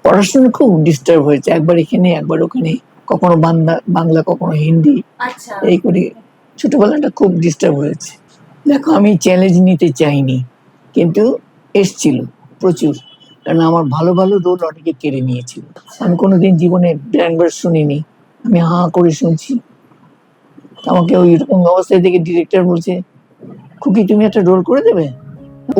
পড়াশোনা খুব ডিস্টার্ব হয়েছে, একবার এখানে একবার ওখানে, কখনো বাংলা কখনো হিন্দি, আচ্ছা এই করে ছোটবেলাটা খুব ডিস্টার্ব হয়েছে। দেখো, আমি চ্যালেঞ্জ নিতে চাইনি, কিন্তু এসছিল প্রচুর, কারণ আমার ভালো ভালো রোল অনেকে কেড়ে নিয়েছিল। আমি কোনোদিন জীবনে ব্র্যান্ড শুনিনি, আমি হা করে শুনছি। আমাকে ওই রকম অবস্থায় দেখে ডিরেক্টর বলছে, খুকি তুমি একটা রোল করে দেবে।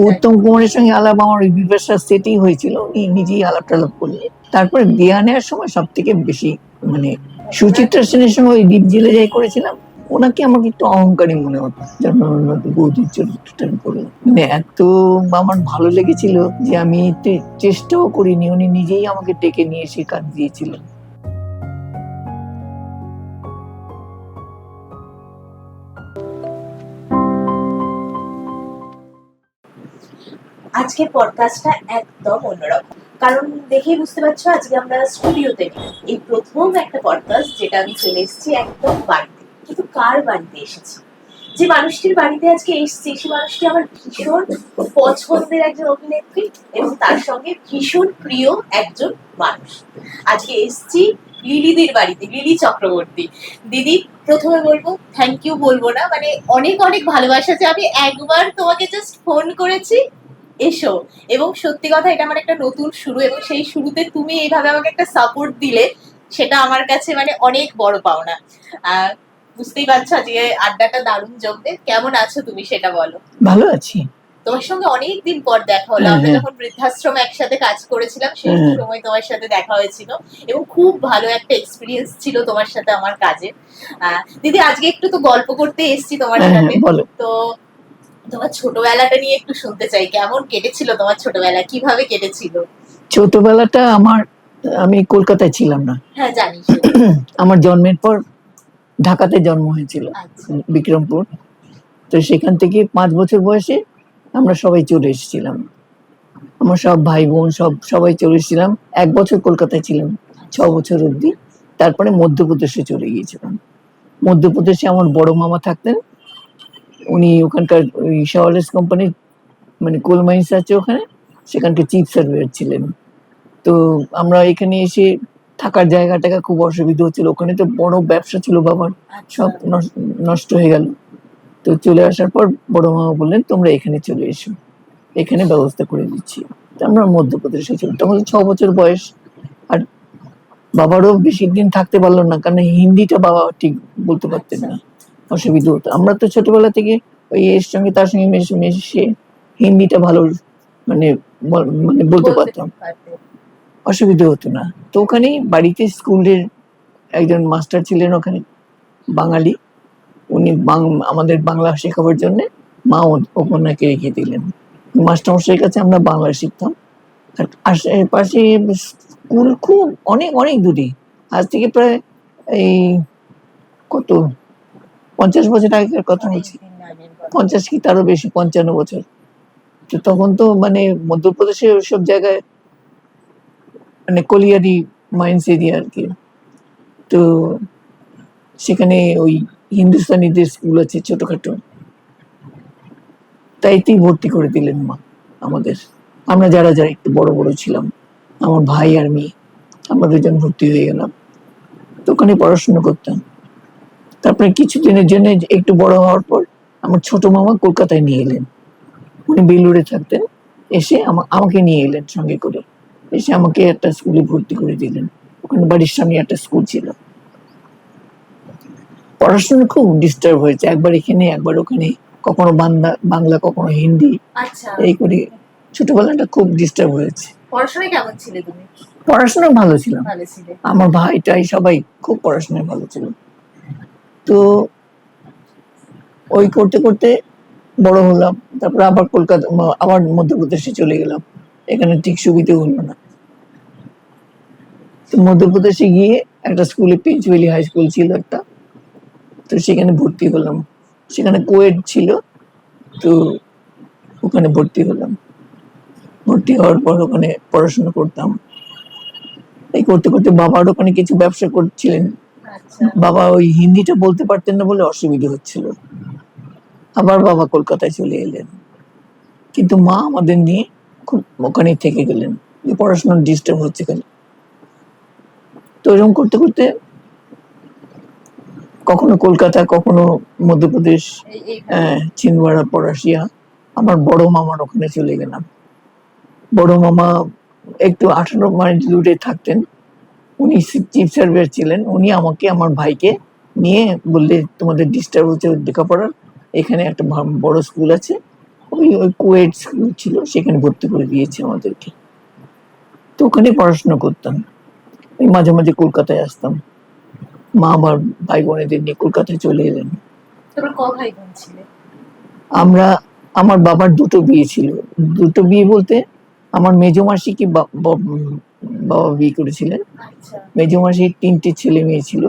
উত্তম কুমারের সঙ্গে আলাপ আমার ওই বিপাশার সেটেই হয়েছিল, উনি নিজেই আলাপ টালাপ করলেন। তারপরে দেয়া নেওয়ার সময় সব থেকে বেশি মানে সুচিত্রা সেনের সঙ্গে ওই দ্বীপ জেলে যাই করেছিলাম, ওনাকে আমাকে একটু অহংকারী মনে হতো, জন্মনন্দী বৌদির চরিত্রটা আমি করলাম। মানে এত আমার ভালো লেগেছিল যে আমি চেষ্টাও করিনি, উনি নিজেই আমাকে ডেকে নিয়ে এসে কাজ দিয়েছিলেন। আজকের পডকাস্টটা একদম অন্যরকম, কারণ দেখেই বুঝতে পারছো আজকে আমরা স্টুডিওতে নেই। এই প্রথম একটা পডকাস্ট যেটা আমি চলে এসেছি একদম বাড়িতে। কিন্তু কার বাড়িতে এসেছি, যে মানুষটির বাড়িতে আজকে এসেছি, সে মানুষটি আমার ভীষণ পছন্দের একজন অভিনেত্রী এবং তার সঙ্গে ভীষণ প্রিয় একজন মানুষ। আজকে এসেছি লিলিদির বাড়িতে, লিলি চক্রবর্তী। দিদি, প্রথমে বলবো থ্যাংক ইউ, বলবো না, মানে অনেক অনেক ভালোবাসা যে আমি একবার তোমাকে জাস্ট ফোন করেছি এসো, এবং সত্যি কথা এটা আমার একটা নতুন শুরু, এবং সেই শুরুতে তুমি এইভাবে আমাকে একটা সাপোর্ট দিলে, সেটা আমার কাছে মানে অনেক বড় পাওনা। বুঝতেই পারছো আজকে আড্ডাটা দারুণ জমবে। কেমন আছো তুমি সেটা বলো। ভালো আছি। তোমার সঙ্গে অনেকদিন পর দেখা হলো। আমরা যখন বৃদ্ধাশ্রমে একসাথে কাজ করেছিলাম সেই সময় তোমার সাথে দেখা হয়েছিল, এবং খুব ভালো একটা এক্সপিরিয়েন্স ছিল তোমার সাথে আমার কাজে। দিদি, আজকে একটু তো গল্প করতে এসেছি তোমার সাথে, তো তোমার ছোটবেলাটা নিয়ে একটু শুনতে চাই। কেমন কেটেছিল তোমার ছোটবেলা, কিভাবে কেটেছিল? ছোটবেলাটা আমার, আমি কলকাতায় ছিলাম না। হ্যাঁ জানি। আমার জন্মের পর ঢাকাতে জন্ম হয়েছিল, বিক্রমপুর। তো সেখান থেকে 5 বছর বয়সে আমরা সবাই চলে এসেছিলাম, আমার সব ভাই বোন সবাই চলে এসেছিলাম। 1 বছর কলকাতায় ছিলাম, 6 বছর অব্দি। তারপরে মধ্যপ্রদেশে চলে গিয়েছিলাম। মধ্যপ্রদেশে আমার বড় মামা থাকতেন, উনি ওখানকার ওই শাওয়ালেস কোম্পানির মানে কোল মাইন্স আছে ওখানে, সেখানকার চিফ সার্ভেয়ার ছিলেন। তো আমরা এখানে এসে থাকার জায়গাটাকে খুব অসুবিধা হচ্ছিল, ওখানে তো বড় ব্যবসা ছিল বাবার, সব নষ্ট হয়ে গেল। তো চলে আসার পর বড় মামা বললেন, তোমরা এখানে চলে এসো, এখানে ব্যবস্থা করে দিচ্ছি। আমরা মধ্যপ্রদেশে ছিল, তখন 6 বছর বয়স। আর বাবারও বেশি দিন থাকতে পারলো না, কারণ হিন্দিটা বাবা ঠিক বলতে পারতেন না, অসুবিধা হতো। আমরা তো ছোটবেলা থেকে ওই এর সঙ্গে তার সঙ্গে মিশে হিন্দিটা ভালো মানে মানে বলতে পারতাম, অসুবিধা হতো না। তো ওখানে বাড়িতে স্কুলের একজন মাস্টার ছিলেন ওখানে, বাঙালি, উনি আমাদের বাংলা শেখাবার জন্য মা ওনাকে রেখে দিলেন। মাস্টারমশাইয়ের কাছে আমরা বাংলা শিখতাম। আর আশেপাশে স্কুল খুব অনেক অনেক দূরে, আজ থেকে প্রায় এই কত 50 বছর আগের কথা বলছি, 50 কি তারও বেশি, 55 বছর। তো তখন তো মানে মধ্যপ্রদেশে ওইসব জায়গায় মানে কলিয়ারি মাইন্স এরিয়া আর কি। তো সেখানে ওই হিন্দুস্তানিদের স্কুল আছে ছোটখাটো, তাইতেই ভর্তি করে দিলেন মা আমাদের। আমরা যারা যারা একটু বড় বড় ছিলাম, আমার ভাই আর মেয়ে, আমরা দুজন ভর্তি হয়ে গেলাম। তো ওখানে পড়াশোনা করতাম। তারপরে কিছুদিনের জন্য একটু বড় হওয়ার পর আমার ছোট মামা কলকাতায় নিয়ে এলেন, উনি বেলুড়ে থাকতেন। এসে আমাকে নিয়ে এলেন সঙ্গে করে, এসে আমাকে একটা স্কুলে ভর্তি করে দিলেন। ওখানে বাড়ির সামনে একটা স্কুল ছিল। পড়াশোনা খুব ডিস্টার্ব হয়েছে, একবার এখানে একবার ওখানে, কখনো বাংলা কখনো হিন্দি, এই করে ছোটবেলাটা খুব ডিস্টার্ব হয়েছে। পড়াশোনায় কেমন ছিলে তুমি? পড়াশোনা ভালো ছিলাম, আমার ভাইটাই সবাই খুব পড়াশোনায় ভালো ছিল। তো ওই করতে করতে বড় হলাম, তারপরে আবার কলকাতা, আবার মধ্যপ্রদেশে চলে গেলাম। এখানে ঠিক সুবিধে হলো না। তো মধ্যপ্রদেশে গিয়ে একটা স্কুলে, পেঞ্চুয়ালি হাই স্কুল ছিল একটা, তো সেখানে ভর্তি হলাম। সেখানে কোয়েড ছিল, তো ওখানে ভর্তি হলাম। ভর্তি হওয়ার পর ওখানে পড়াশোনা করতাম। এই করতে করতে বাবার ওখানে কিছু ব্যবসা করছিলেন। বাবা ওই হিন্দিটা বলতে পারতেন না বলে অসুবিধা হচ্ছিল। আবার বাবা কলকাতায় চলে এলেন, কিন্তু মা আমাদের নিয়ে খুব ওখানে থেকে গেলেন, যে পড়াশোনার ডিস্টার্ব হচ্ছে কেন। তো এরকম করতে করতে কখনো কলকাতা, কখনো মধ্যপ্রদেশ, চিনওয়াড়া, পড়াশিয়া, আমার বড় মামার ওখানে চলে গেলাম। বড় মামা একটু 18 মাইল দূরে থাকতেন, উনি চিফ সার্ভেয়ার ছিলেন। উনি আমাকে, আমার ভাইকে নিয়ে বললে, তোমাদের ডিস্টার্ব হচ্ছে লেখাপড়ার, এখানে একটা বড় স্কুল আছে, ওই ওই কোয়েড স্কুল ছিল, সেখানে ভর্তি করে দিয়েছে আমাদেরকে। তো ওখানে পড়াশোনা করতাম। ওই মাঝে মাঝে কলকাতায় আসতাম, মা আমার ভাই বোনেদের নিয়ে কলকাতায় চলে এলেন। তোমরা ক ভাই বোন ছিলে? আমরা, আমার বাবার দুটো বিয়ে ছিল। দুটো বিয়ে বলতে আমার মেজো মাসি কি বাবা বিয়ে করেছিলেন। আচ্ছা মেজো মাসির 3টে ছেলে মেয়ে ছিল।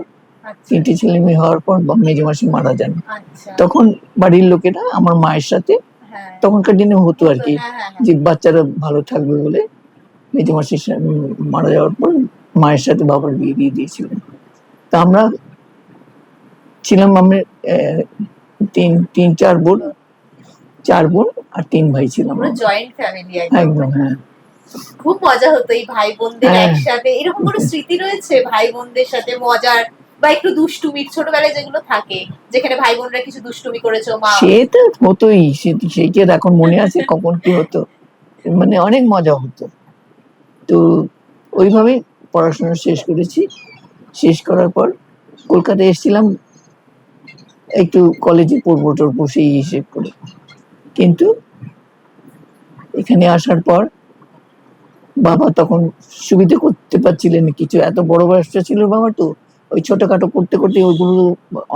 আচ্ছা 3টে ছেলে মেয়ে হওয়ার পর মেজো মাসি মারা যান। আচ্ছা। তখন বাড়ির লোকেরা আমার মায়ের সাথে, হ্যাঁ তখনকার দিনে হতো আর কি, হ্যাঁ হ্যাঁ যে বাচ্চারা ভালো থাকবে বলে মেজো মাসির মারা যাওয়ার পর মায়ের সাথে বাবার বিয়ে দিয়ে দিয়েছিলেন। তা আমরা ছিলাম, আমরা তিন চার বোন, 4 বোন আর 3 ভাই ছিলাম আমরা আমরা। জয়েন্ট ফ্যামিলি একদম, হ্যাঁ। খুব মজা হতো এই ভাই বোনদের হ্যাঁ। একসাথে। এরকম কোনো স্মৃতি রয়েছে ভাই বোনদের সাথে মজার বা একটু দুষ্টুমির, ছোটবেলায় যেগুলো থাকে, যেখানে ভাই বোনরা কিছু দুষ্টুমি করেছো মা? সে তো হতোই, সেই কি আর এখন মনে আছে কখন কি হতো, মানে অনেক মজা হতো। তো ওইভাবে পড়াশোনা শেষ করেছি। শেষ করার পর কলকাতায় এসেছিলাম একটু কলেজে পড়বো টড়বো সেই হিসেব করে, কিন্তু এখানে আসার পর বাবা তখন সুবিধা করতে পারছিলেন না কিছু, এত বড় ব্যবসা ছিল বাবা, তো ওই ছোটখাটো করতে করতে ওইগুলো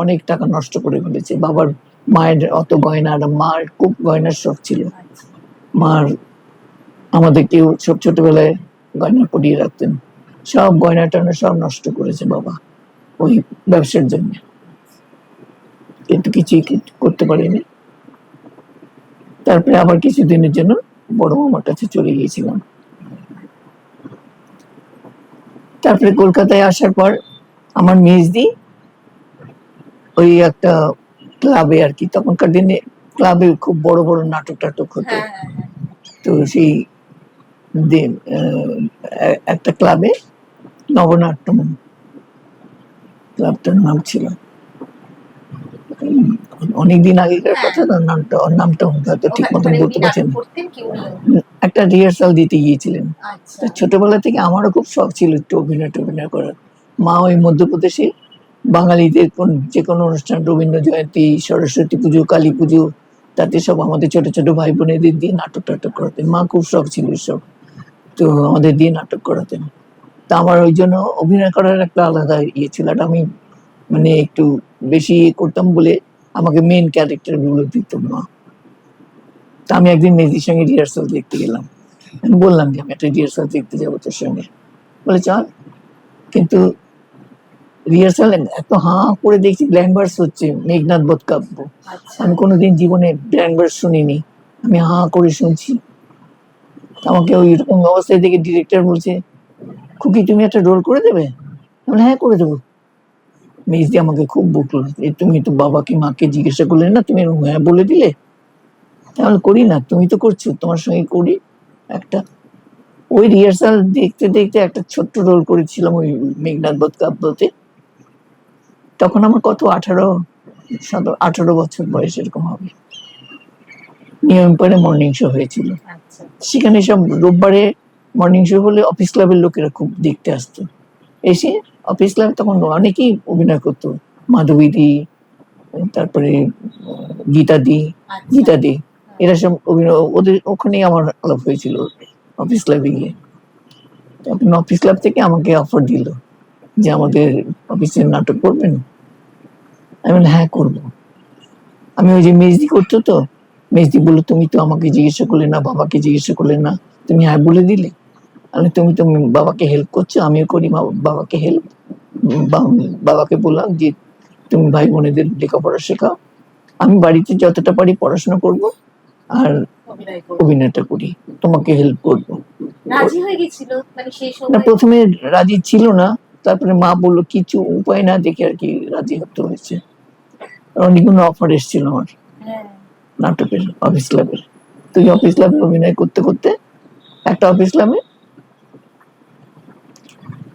অনেক টাকা নষ্ট করে ফেলেছে। বাবার, মায়ের অত গয়না, আর মার খুব গয়নার শখ ছিল। মার আমাদেরকেও সব ছোটবেলায় গয়না পরিয়ে রাখতেন, সব গয়না টয়না সব নষ্ট করেছে বাবা ওই ব্যবসার জন্য, কিন্তু কিছুই করতে পারিনি। তারপরে আবার কিছুদিনের জন্য বড় মামার কাছে চলে গিয়েছিলাম। তারপরে কলকাতায় আসার পর আমার মেজদি ওই একটা ক্লাবে আর কি, তখনকার দিনে ক্লাবে খুব বড় বড় নাটক টাটক হতো। তো সেই একটা ক্লাবে, নবনাট্যম ক্লাবটার নাম ছিল, অনেকদিন আগেকার কথা, নামটা হয়তো ঠিক মতন বলতে পারছেন। একটা রিহার্সাল দিতে গিয়েছিলেন। ছোটবেলা থেকে আমারও খুব শখ ছিল একটু অভিনয় টভিনয় করার। মা ওই মধ্যপ্রদেশে বাঙালিদের যে কোনো অনুষ্ঠান, রবীন্দ্র জয়ন্তী, সরস্বতী পুজো, কালী পুজো, তাতে সব আমাদের ছোট ছোট ভাই বোনেদের দিয়ে নাটক টাটক করাতেন। মা খুব শখ ছিল সব, তো আমাদের দিয়ে নাটক করাতেন। তা আমার ওই জন্য অভিনয় করার একটা আলাদা ইয়ে ছিল, আর আমি মানে একটু বেশি করতাম বলে আমাকে মেন ক্যারেক্টার গুলো দিত মা। তা আমি একদিন মেজির সঙ্গে রিহার্সাল দেখতে গেলাম। আমি বললাম যে আমি একটা রিহার্সাল দেখতে যাবো তোর সঙ্গে, বলে চল। কিন্তু রিহার্সাল এত হাঁ করে দেখছি ব্ল্যান্ড ভার্স হচ্ছে, মেঘনাদ বধ কাব্য। আমি কোনোদিন জীবনে ব্ল্যান্ড ভার্স শুনিনি, আমি হাঁ করে শুনছি। আমাকে ওই রকম অবস্থায় দেখে ডিরেক্টর বলছে, খুকি তুমি একটা রোল করে দেবে? আমি হ্যাঁ করে দেবো। মেজদি আমাকে খুব বকলো, তুমি তো বাবাকে মাকে জিজ্ঞাসা করলে না, তুমি হ্যাঁ বলে দিলে। তাহলে করি না, তুমি তো করছো, তোমার সঙ্গে করি একটা। ওই রিহার্সাল দেখতে দেখতে একটা ছোট্ট রোল করেছিলাম ওই মেঘনাদ বধ কাব্যতে। তখন আমার কত 18 বছর বয়স এরকম হবে। নিয়ম করে মর্নিং শো হয়েছিল, সেখানে সব রোববারে মর্নিং শো হলে অফিস ক্লাবের লোকেরা খুব দেখতে আসতো। এসে অফিস ক্লাবে তখন অনেকেই অভিনয় করতো, মাধবীদি, তারপরে গীতাদি, এরা সব অভিনয়, ওদের ওখানেই আমার আলাপ হয়েছিল অফিস ক্লাবে গিয়ে। তখন অফিস ক্লাব থেকে আমাকে অফার দিল যে আমাদের অফিসের নাটক করবেন। আমি বললাম হ্যাঁ করবো। আমি ওই যে মেজদি করতো, তো মেজদি বললো তুমি তো আমাকে জিজ্ঞাসা করলে না, বাবাকে জিজ্ঞাসা করলে না, তুমি হ্যাঁ বলে দিলে। তুমি তো বাবাকে হেল্প করছো, আমিও করি বাবাকে হেল্প। বাবাকে বললাম যে তুমি ভাই বোনেদের লেখাপড়া শেখাও, আমি বাড়িতে যতটা পারি পড়াশোনা করব আর অভিনয়টা করি, তোমাকে হেল্প করবো। রাজি হয়ে গেছিল মানে সেই সময়? না, প্রথমে রাজি ছিল না, তারপরে মা বললো কিছু উপায় না দেখে আর কি রাজি হতে হয়েছে। অনেকগুলো অফার এসেছিল আমার নাটকের অফিস ক্লাবের। তুই অফিস ক্লাবে অভিনয় করতে করতে একটা অফিস ক্লাবে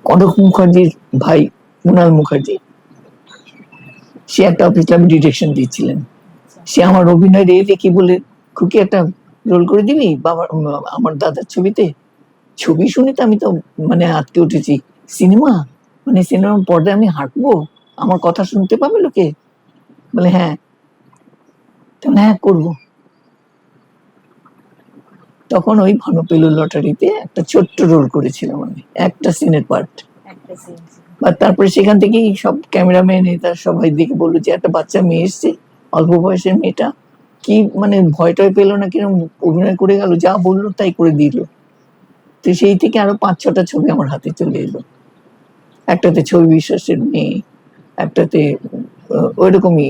কনক মুখার্জির ভাই কুণাল মুখার্জি, সে একটা অফিসে আমি ডিরেকশন দিচ্ছিলেন। সে আমার অভিনয় দেখি বলে, খুকি একটা রোল করে দিবি বাবা আমার দাদার ছবিতে। ছবি শুনে তো আমি তো মানে আটকে উঠেছি, সিনেমা মানে সিনেমার পর্দায় আমি হাঁটবো, আমার কথা শুনতে পাবে লোকে? বলে হ্যাঁ। তাহলে হ্যাঁ করবো। তখন ওই ভানু পেলু লটারিতে একটা ছোট্ট রোল করেছিলাম আমি, একটা সিনের পার্ট। একটা scene ছিল। বা তারপরে সেখান থেকেই সব ক্যামেরাম্যান এটা সবাই দেখে বললো যে একটা বাচ্চা মেয়ে এসছে, অল্প বয়সের মেয়েটা কি মানে ভয় টয় পেলো না, কিরকম অভিনয় করে গেল, যা বললো তাই করে দিল। তো সেই থেকে আরো 5-6টা ছবি আমার হাতে চলে এলো। একটাতে ছবি বিশ্বাসের মেয়ে, একটাতে ওইরকমই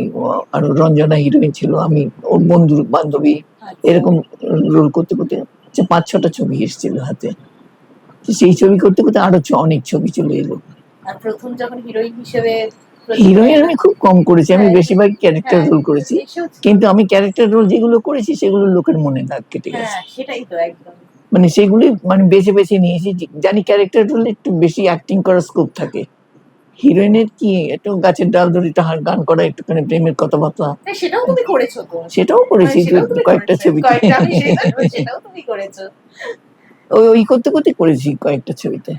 আরো রঞ্জনা হিরোইন ছিল, আমি ওর বন্ধু বান্ধবী, আচ্ছা। এরকম রোল করতে করতে 5-6টা ছবি এসেছিল হাতে। তো সেই ছবি করতে করতে আরো অনেক ছবি চলে এলো। আর প্রথম যখন হিরোইন হিসেবে হিরোইন আমি খুব কম করেছি, আমি হ্যাঁ, বেশিরভাগ ক্যারেক্টার হ্যাঁ, রোল করেছি। এসেও- কিন্তু আমি ক্যারেক্টার রোল যেগুলো করেছি সেগুলো লোকের মনে দাগ কেটে গেছে। হ্যাঁ সেটাই তো একদম। মানে সেগুলি মানে বেছে বেছে নিয়েছি, জানি ক্যারেক্টার রোলে একটু বেশি অ্যাক্টিং করার স্কোপ থাকে। হিরোইনের কি একটু গাছের ডাল ধরে একটু গান করা, একটুখানি প্রেমের কথাবার্তা, হ্যাঁ, সেটাও তুমি করেছো তো। সেটাও করেছি হ্যাঁ, সেটাও তুমি কয়েকটা করেছো। ছবিতে। কয়েকটা আমি সেটাও তুমি করেছো। ওই ওই করতে করতে করেছি কয়েকটা ছবিতে।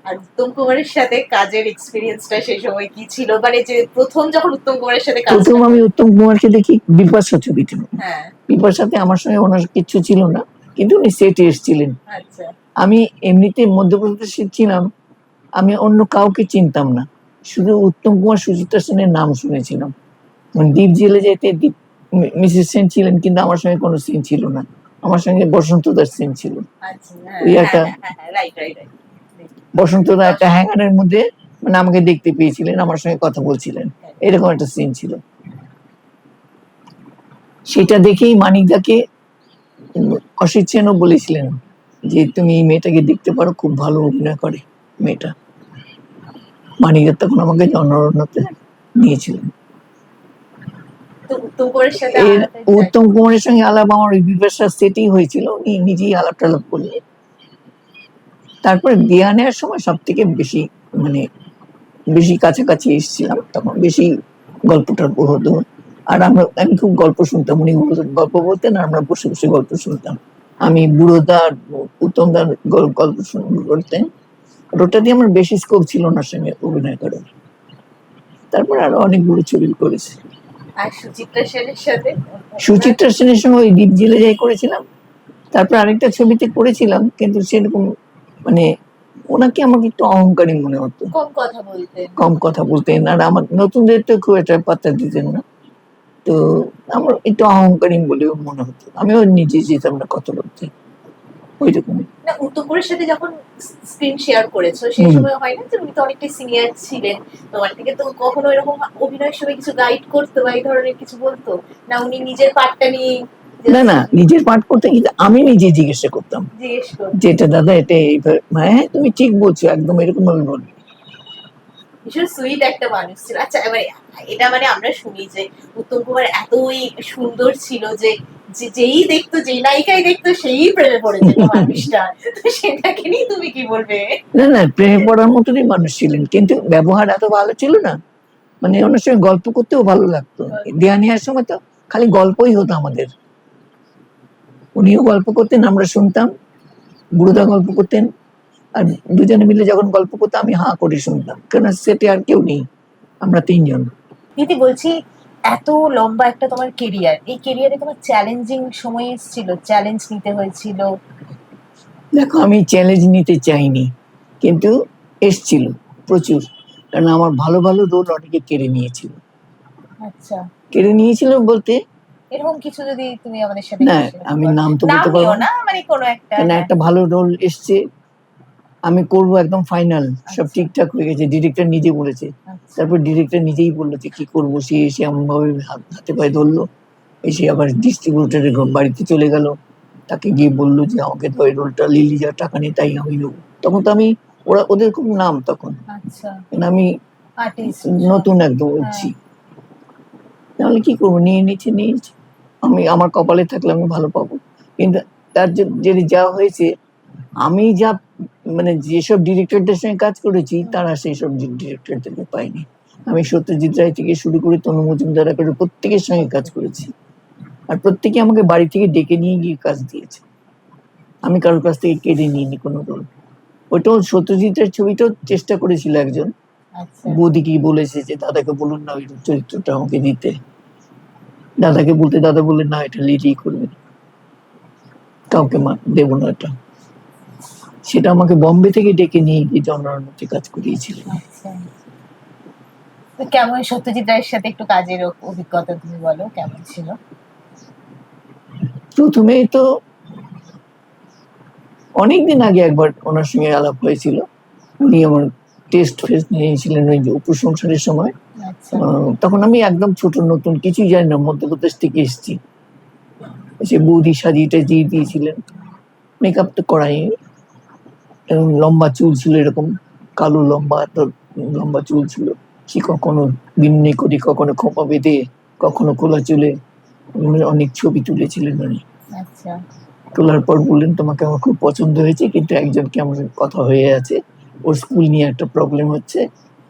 আর উত্তম কুমারের সাথে কাজের এক্সপিরিয়েন্সটা সেই সময় কি ছিল, মানে যে প্রথম যখন উত্তম কুমারের সাথে কাজ প্রথম আমি উত্তম কুমারকে দেখি বিপাশা ছবিতে। হ্যাঁ বিপাশাতে আমার সঙ্গে ওনার কিচ্ছু ছিল না, কিন্তু উনি সেটে এসেছিলেন। আচ্ছা আমি এমনিতে মধ্যপ্রদেশে ছিলাম, আমি অন্য কাউকে চিনতাম না, শুধু উত্তম কুমার সুচিত্রা সেনের নাম শুনেছিলাম। মানে দ্বীপ জেলে যেতে মিসেস সেন ছিলেন, কিন্তু আমার সঙ্গে কোনো সিন ছিল না, আমার সঙ্গে বসন্ত দাস সিন ছিল। আচ্ছা ওই একটা রাইট রাইট রাইট। বসন্ত দা একটা হ্যাঙ্গারের মধ্যে মানে আমাকে দেখতে পেয়েছিলেন, আমার সঙ্গে কথা বলছিলেন, এরকম একটা সিন ছিল। সেটা দেখেই মানিকদাকে অসিত সেনও বলেছিলেন যে তুমি এই মেয়েটাকে দেখতে পারো, খুব ভালো অভিনয় করে মেয়েটা। মানিকদা তখন আমাকে জনরণ্যতে নিয়েছিলেন। তো উত্তম কুমারের সাথে এর আলাদা উত্তম কুমারের সঙ্গে আলাপ আমার ওই বিপাশার সেটেই হয়েছিল, উনি নিজেই আলাপ টালাপ করলেন। তারপরে দেয়া নেওয়ার সময় সব থেকে বেশি মানে বেশি কাছাকাছি এসেছিলাম, তখন বেশি গল্প টল্প হতো। আর আমি খুব গল্প শুনতাম, উনি গল্প বলতেন আর আমরা বসে বসে গল্প শুনতাম। আমি বুড়োদার উত্তমদার গল্প করতেন, আর ওটা দিয়ে আমার বেশি স্কোপ ছিল ওনার সঙ্গে অভিনয় করার। তারপর আরো অনেকগুলো ছবি করেছি। আর সুচিত্রা সেনের সাথে সুচিত্রা সেনের সঙ্গে ওই দ্বীপ জেলে যাই করেছিলাম। তারপর আরেকটা ছবিতে করেছিলাম, কিন্তু সেরকম মানে ওনাকে আমাকে একটু অহংকারী মনে হতো, কম কথা বলতেন। কম কথা বলতেন, আর আমার নতুনদের তো খুব একটা পাত্তা দিতেন না। তো আমার একটু অহংকারী বলেও মনে হতো, আমিও নিজে যেতাম না কথা বলতে ওইরকম। না উত্তম কুমারের সাথে যখন স্ক্রিন শেয়ার করেছো সেই সময় হয় না যে উনি তো অনেকটা সিনিয়র ছিলেন তোমার থেকে, তো কখনো এরকম অভিনয়ের সময় কিছু গাইড করতো বা এই ধরনের কিছু বলতো না, উনি নিজের পার্টটা নিয়ে না না, নিজের পাঠ করতে কিন্তু আমি নিজে জিজ্ঞাসা করতাম জিজ্ঞেস করতো? যেটা দাদা এটা এইভাবে, হ্যাঁ তুমি ঠিক বলছো, একদম এরকম ভাবে বলবি। ভীষণ সুইট একটা মানুষ ছিল। আচ্ছা এবারে এটা মানে আমরা শুনি যে উত্তম কুমার এতই সুন্দর ছিল যে যেই দেখতো, যেই নায়িকাই দেখতো সেই প্রেমে পড়ে যেত মানুষটা। তো সেটাকে নিয়ে তুমি কি বলবে? না না, প্রেমে পড়ার মতনই মানুষ ছিলেন, কিন্তু ব্যবহার এত ভালো ছিল না, মানে ওনার সঙ্গে গল্প করতেও ভালো লাগতো। দেয়া নেওয়ার সময় তো খালি গল্পই হতো আমাদের, উনিও গল্প করতেন, আমরা শুনতাম, গুরুদা গল্প করতেন, আর দুজনে মিলে যখন গল্প করতাম আমি হাঁ করে শুনতাম, কেন সেটে আর কেউ নেই, আমরা 3 জন। দিদি বলছি এত লম্বা একটা তোমার কেরিয়ার, এই কেরিয়ারে তোমার চ্যালেঞ্জিং সময় এসেছিল, চ্যালেঞ্জ নিতে হয়েছিল? দেখো আমি চ্যালেঞ্জ নিতে চাইনি, কিন্তু এসছিল প্রচুর, কারণ আমার ভালো ভালো রোল অনেকে কেড়ে নিয়েছিল। আচ্ছা কেড়ে নিয়েছিল বলতে এরকম কিছু যদি তুমি আমাদের সাথে না, আমি নাম তো বলতে পারবো না, মানে কোনো একটা কেন একটা ভালো রোল এসছে, আমি করবো একদম ফাইনাল, সব ঠিকঠাক হয়ে গেছে, ডিরেক্টর নিজে বলেছে, তারপর ডিরেক্টর নিজেই বললো যে কি করবো, সে এসে এমন ভাবে হাতে পায়ে ধরলো, এসে আবার ডিস্ট্রিবিউটারের বাড়িতে চলে গেল, তাকে গিয়ে বললো যে আমাকে তো ওই রোলটা লিলি যা টাকা নেই তাই আমি নেবো। তখন তো আমি ওদের খুব নাম তখন, আমি নতুন একদম উঠছি, তাহলে কি করবো, নিয়ে নিচ্ছে। আমি আমার কপালে থাকলে আমি ভালো পাবো, কিন্তু তার যদি যা হয়েছে, আমি যা মানে যেসব ডিরেক্টরদের সঙ্গে কাজ করেছি তারা সেই সব ডিরেক্টরদেরকে পাইনি। আমি সত্যজিৎ রায় থেকে শুরু করে তনু মজুমদার করে প্রত্যেকের সঙ্গে কাজ করেছি, আর প্রত্যেকে আমাকে বাড়ি থেকে ডেকে নিয়ে গিয়ে কাজ দিয়েছে। আমি কারোর কাছ থেকে কেড়ে নিইনি কোনো রোল। ওইটাও সত্যজিতের ছবিটাও চেষ্টা করেছিল একজন, আচ্ছা বৌদি কি বলেছে যে দাদাকে বলুন না ওই চরিত্রটা আমাকে দিতে। দাদাকে বলতে দাদা বললেন না, এটা লিডই করবেন, কাউকে দেবো না এটা। সেটা আমাকে বম্বে থেকে ডেকে নিয়ে গিয়ে জনরণতে কাজ করিয়েছিল। আচ্ছা। তো কেমন সত্যজিৎ রায়ের সাথে একটু কাজের অভিজ্ঞতা তুমি বলো, কেমন ছিল? প্রথমেই তো অনেকদিন আগে একবার ওনার সঙ্গে আলাপ হয়েছিল। উনি আমার টেস্ট ফেস্ট নিয়েছিলেন ওই যে অপু সংসারের সময়। আচ্ছা তখন আমি একদম ছোট, নতুন, কিছুই জানি না, মধ্যপ্রদেশ থেকে এসেছি। সে বৌদি সাজিয়ে টাজিয়ে দিয়েছিলেন, মেকআপ তো করাই, এবং লম্বা চুল ছিল, এরকম কালো লম্বা, এত লম্বা চুল ছিল। সে কখনো বিন্নি করি, কখনো খোঁপা বেঁধে, কখনো খোলা চুলে অনেক ছবি তুলেছিলেন উনি। আচ্ছা তোলার পর বললেন তোমাকে আমার খুব পছন্দ হয়েছে, কিন্তু একজন কেমন কথা হয়ে আছে, ওর স্কুল নিয়ে একটা প্রবলেম হচ্ছে,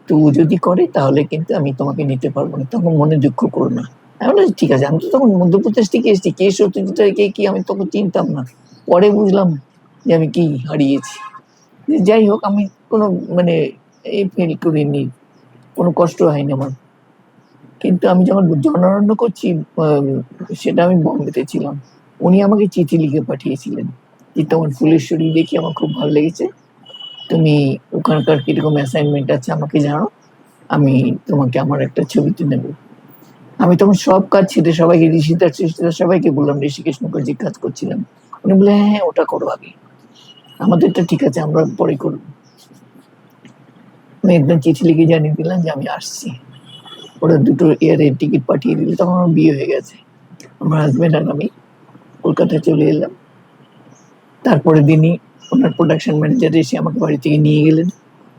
তো ও যদি করে তাহলে কিন্তু আমি তোমাকে নিতে পারবো না, তখন মনে দুঃখ করো না। আমি বললাম ঠিক আছে, আমি তো তখন মধ্যপ্রদেশ থেকে এসেছি, কে সত্যজিৎ রায় কে কি আমি তখন চিনতাম না। পরে বুঝলাম যে আমি কি হারিয়েছি। যাই হোক, আমি কোনো মানে এই ফিল করিনি, কোনো কষ্ট হয়নি আমার। কিন্তু আমি যখন জনারণ্য করছি, সেটা আমি বম্বেতে ছিলাম। উনি আমাকে চিঠি লিখে পাঠিয়েছিলেন যে তোমার ফুলেশ্বরী দেখি আমার খুব ভালো লেগেছে, তুমি ওখানকার কিরকম অ্যাসাইনমেন্ট আছে আমাকে জানো, আমি তোমাকে আমার একটা ছবিতে নেব। আমি তখন সব কাজ ছেড়ে সবাইকে, ঋষিদার সৃষ্টিদার সবাইকে বললাম, ঋষিকেশ মুখার্জি কাজ করছিলাম। উনি বলে হ্যাঁ হ্যাঁ ওটা করো আগে, আমাদেরটা ঠিক আছে আমরা পরে করবো। আমি একদম চিঠি লিখে জানিয়ে দিলাম যে আমি আসছি। ওরা দুটো এয়ারের টিকিট পাঠিয়ে দিল, তখন আমার বিয়ে হয়ে গেছে। আমার হাজবেন্ড আর আমি কলকাতায় চলে এলাম। তারপরে দিনই ওনার প্রোডাকশন ম্যানেজার এসে আমাকে বাড়ি থেকে নিয়ে গেলেন।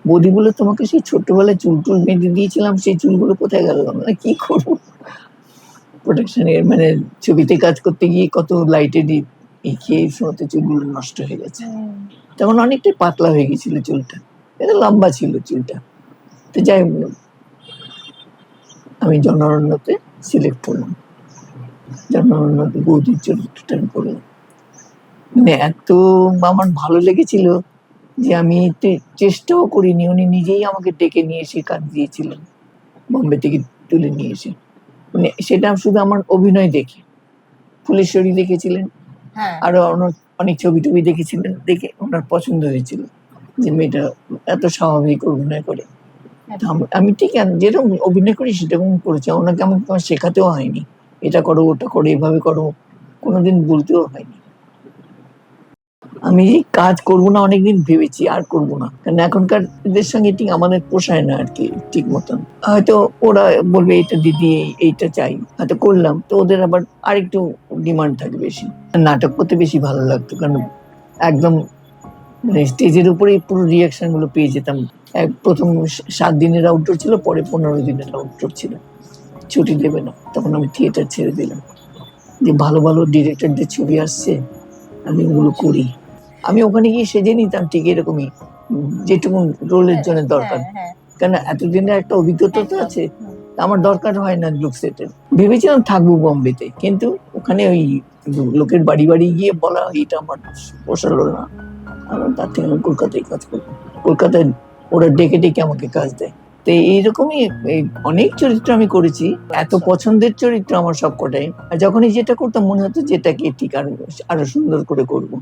বৌদি বলে তোমাকে সেই ছোট্টবেলায় চুল টুল বেঁধে দিয়েছিলাম, সেই চুলগুলো কোথায় গেল? আমরা কি করবো, প্রোডাকশনের মানে ছবিতে কাজ করতে গিয়ে কত লাইটে খেয়ে শোতে চুলগুলো নষ্ট হয়ে গেছে। তখন অনেকটাই পাতলা হয়ে গেছিল চুলটা, এটা লম্বা ছিল চুলটা। তো যাই হোক, আমি জনরণ্যতে সিলেক্ট হলাম, জনরণ্যতে বৌদির চরিত্রটা আমি করলাম। মানে এত আমার ভালো লেগেছিল যে আমি চেষ্টাও করিনি, উনি নিজেই আমাকে ডেকে নিয়ে এসে কাজ দিয়েছিলেন, বম্বে থেকে তুলে নিয়ে এসে। মানে সেটা শুধু আমার অভিনয় দেখে, ফুলেশ্বরী দেখেছিলেন, হ্যাঁ আরো অনেক ছবি টবি দেখেছিলেন, দেখে ওনার পছন্দ হয়েছিল যে মেয়েটা এত স্বাভাবিক অভিনয় করে। তো আমি ঠিক যেরকম অভিনয় করি সেরকম করেছি, ওনাকে আমাকে শেখাতেও হয়নি এটা করো ওটা করো এভাবে করো, কোনোদিন বলতেও হয়নি। আমি কাজ করব না অনেকদিন ভেবেছি, আর করব না, কারণ এখনকার এদের সঙ্গে ঠিক আমাদের পোষায় না আর কি ঠিক মতন। হয়তো ওরা বলবে এটা দিদি এইটা চাই, হয়তো করলাম, তো ওদের আবার আরেকটু ডিমান্ড থাকে বেশি। নাটক করতে বেশি ভালো লাগতো, কারণ একদম স্টেজের উপরেই পুরো রিয়াকশন গুলো পেয়ে যেতাম। প্রথম 7 দিনের আউটডোর ছিল, পরে 15 দিনের আউটডোর ছিল, ছুটি দেবে না। তখন আমি থিয়েটার ছেড়ে দিলাম, যে ভালো ভালো ডিরেক্টরদের ছবি আসছে আমি ওগুলো করি। আমি ওখানে গিয়ে সেজে নিতাম ঠিক এরকমই, যেটুকু রোলের জন্য দরকার, কেন এতদিনের একটা অভিজ্ঞতা তো আছে, আমার দরকার হয় না লুক সেটের। ভেবেছিলাম থাকবো বম্বেতে, কিন্তু ওখানে ওই লোকের বাড়ি বাড়ি গিয়ে বলা এটা আমার পোষালো না, তার থেকে আমি কলকাতায় কাজ করবো। কলকাতায় ওরা ডেকে ডেকে আমাকে কাজ দেয়। তো এইরকমই অনেক চরিত্র আমি করেছি, এত পছন্দের চরিত্র আমার সবকটাই। আর যখনই যেটা করতাম মনে হতো যেটাকে ঠিক আরো সুন্দর করে করবো।